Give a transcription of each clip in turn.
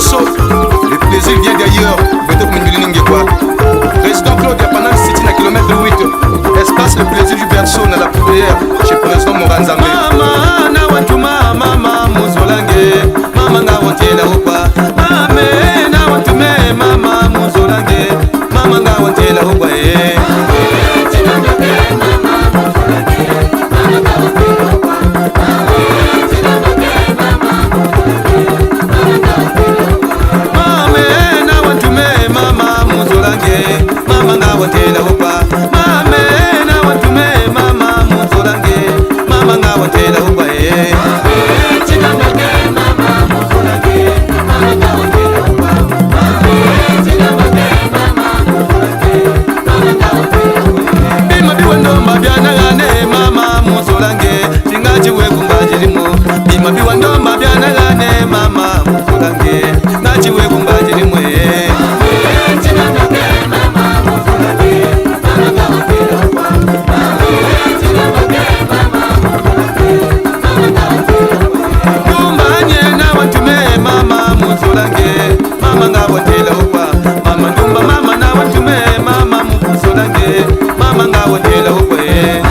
berceau. Le plaisir vient d'ailleurs. Peut-être que quoi. Président Claude, il y a pendant 6 km 8. Espace le plaisir du berceau dans la prière. Chez président Moranzamé. Mama, na watuma, mama, muzolange. Mama, na watela opa. Mame, na watume, mama, muzolange. Mama, na watela opa, eh. Mama nga watela upa, mame na watume mama muzolange, mama nga watela upa eh. Bima biwandomba byanagane mama muzolange, singaji wegumbajirimo. Bima biwandomba byanagane mama muzolange, ngaji wegumbajirimo eh. Mama nga watela upa, mama ndumba mama na watume mama muzolange, mama nga watela upa eh.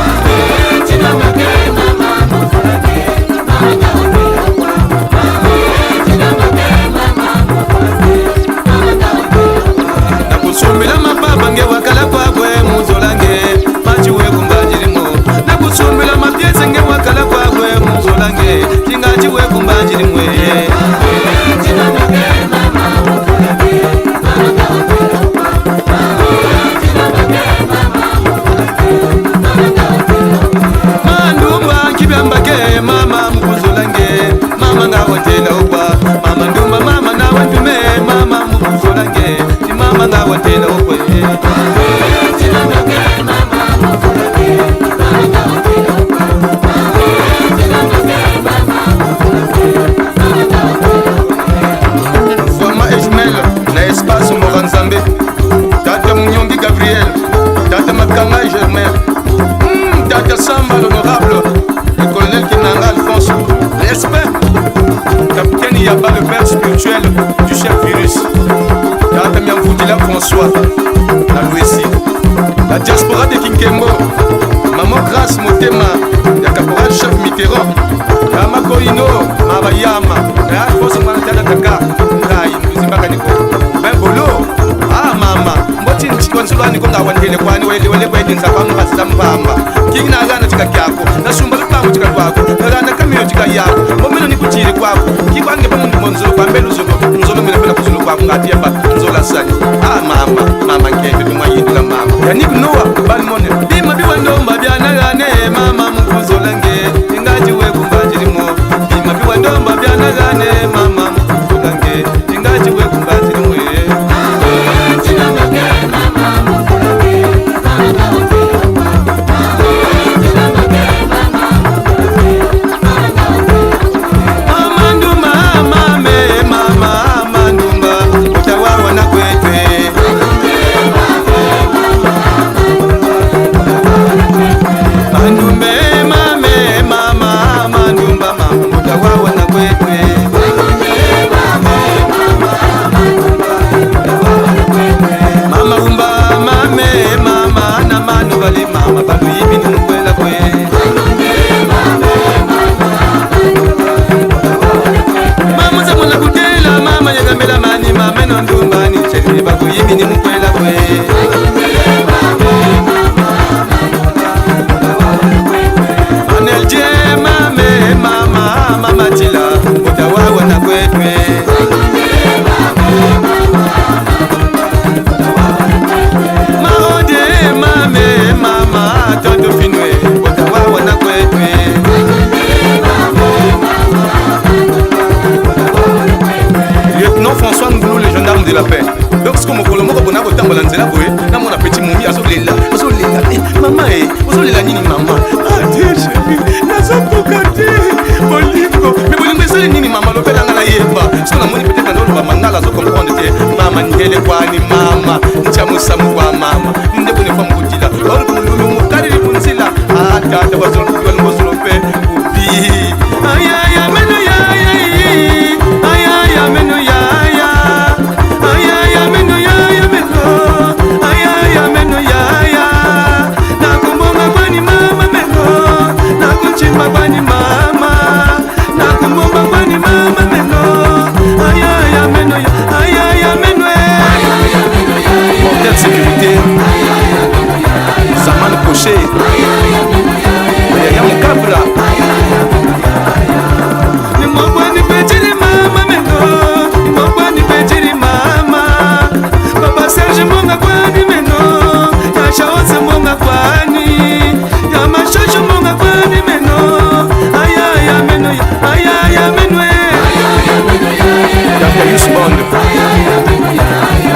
Nakusumbila mapapa nge wakala kwakwe muzolange, machiwe kumbajirimo. Nakusumbila mapiese nge wakala kwakwe muzolange, chingachiwe kumbajirimo eh. Mama mukuzolange, mama nga watela upa, mama ndumba mama na watume mama mukuzolange, ti mama nga watela upa Format Ejmel na espace Moranzambe, Tata Munyongi Gabriel, Tata Makanga Germain, Tata Samba l'honorable, le colonel Kinanga Alphonse, respect, capitaine Yaba le père spirituel du chef virus, Tata Miamfoutila François, la Louissi, la diaspora de Kinkembo, Maman Grace Motema, la caporal chef Mitterrand, Yama Koino, Mabayama, la Alphonse Manatana Taka, Ngai, Mzimbaka Niko, Ben Bolo, ah mama, mboti nchikonsulwani konga wandele kwani wele kwedi nzapanga kasita mpamba, kina agana chika kyako, nasumba lupangu chika kwako, nagana kamiyo chika yako, momeno ni kuchiri kwako, kikwange pa mundu monzolo kwa mbelu zolo, nzolo mina pela kuzulu kwako, ngati yapa nzola sani, ah mama nkende tumwa yindula mama, Yannick Noah, Balmone, bima biwa ndomba byanagane, mama mukuzolange, ingaji we kumbajirimo, bima biwa ndomba byanagane, mama mukuzolange, ingaji we kumbajirimo, mama balu yibi ni mkwela kwe mama za mwana kutela mama yagambela mani mama eno ndumbani chekini baku yibi ni mkwela kwe Anel je mame mama chila utawawa na kwetwe Tonto finwe, watawawa na kwetwe Lieutenant François Ngoulou, le gendarme de la paix. Lorsque mon colombo a bonne tambola nzela boye, na mon petit moumi azolela. Mama ozolela nini mama? Ah Dieu chéri, nazapokate bolingo. Mais bolingo ezali nini mama lopela ngala yeba. Parce que na moni peut-être ndo ba mangala zo comprendre te. Mama ngele kwani mama, nchamusa kwa mama. Nde bone kwa mkutila. Or kumululu mukari lipunzila. Ah tata bazolo kwa ngozolo pe. Ubi. Aya ya meno ya. Aya ya meno ya. boucher ya mukabra ni mokweni petiri mama meno mokweni petiri mama Papa Serge monga kwani meno ya shaoze monga kwani ya mashosho monga kwani meno aya meno aya meno ya Yus Bond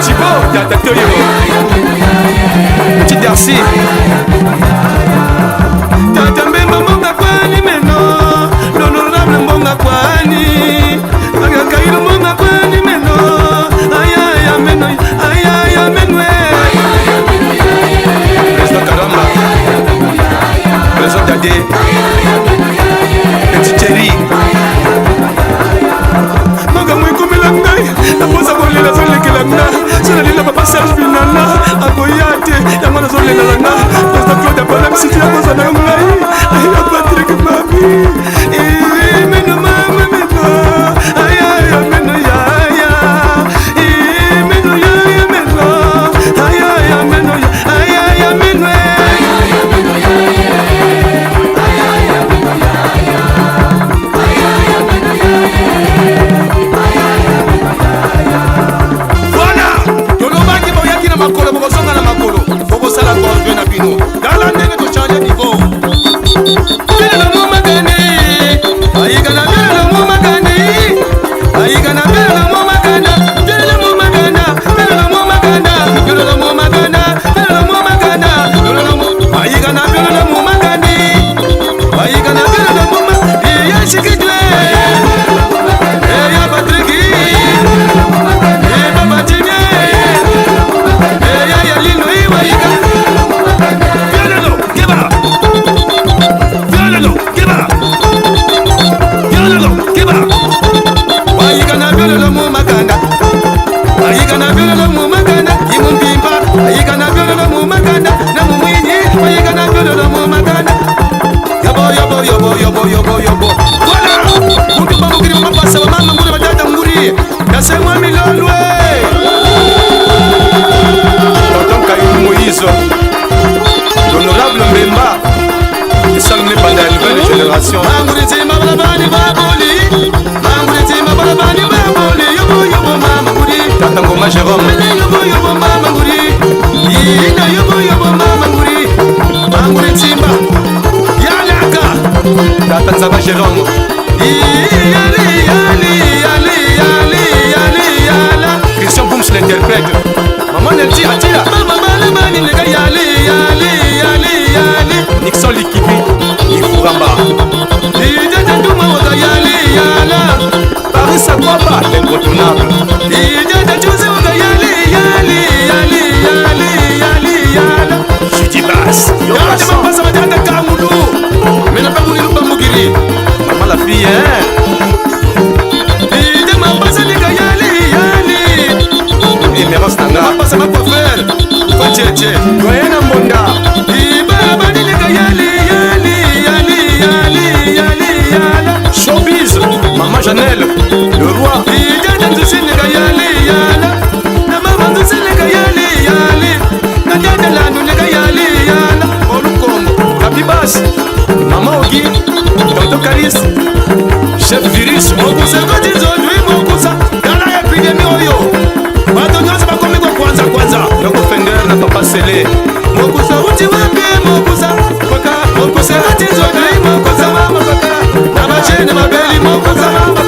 Chibo ya Tatoyo Petit Darcy Tata mbemba monga kwani meno l'honorable monga kwani Agakailu monga kwani meno aya meno aya meno Président Kalama Président Dade Petit Thierry Maga mwikumila ngai Napoza kolela zolekela ngai Sona lila Papa Serge Binana Akoyate Yamana zolela langa Président Claude Apala Msiki Yakoza na ngai Aina Patrick Mami Meno mama meno Aya meno ya Meno ya meno Aya meno ya meno makolo bokosonga na makolo bokosala gorbe na bino dala ndenge tochange niveau bino na momagane ayiga na bino na momagane ayiga na bino na momagana bino na momagana bino na momagana bino na momagana bino na momagana bino na mo ayiga na bino na momagane ayiga na bino na momagane ya shikitwe ya Patrick Papa Jimmy l'honorable Mbemba qui salue pendant la nouvelle génération Tata Ngoma Jérôme Tata Nzaba Jérôme Christian Booms l'interprète Maman Nelti Attila Nixon Likibi Ifuramba Paris Sakwaba l'incontournable Judy Bass Maman la fille Emerance Tanga Passa ma coiffeur Kocheche Goyena Mbonda Showbiz Maman Janelle Le roi Kabibas Maman Ogi Tonton Kalis Chef Virus Mokusa Kodizodwi Mokusa Dans la épidémie Oyo Batonyoza bakomi kwa kwanza Yoko Fender na Papa Sele Mokusa uti wapi Mokusa Mokusa Kodizodwi Mokusa Mama Kaka Na bachene mabeli Mokusa Mama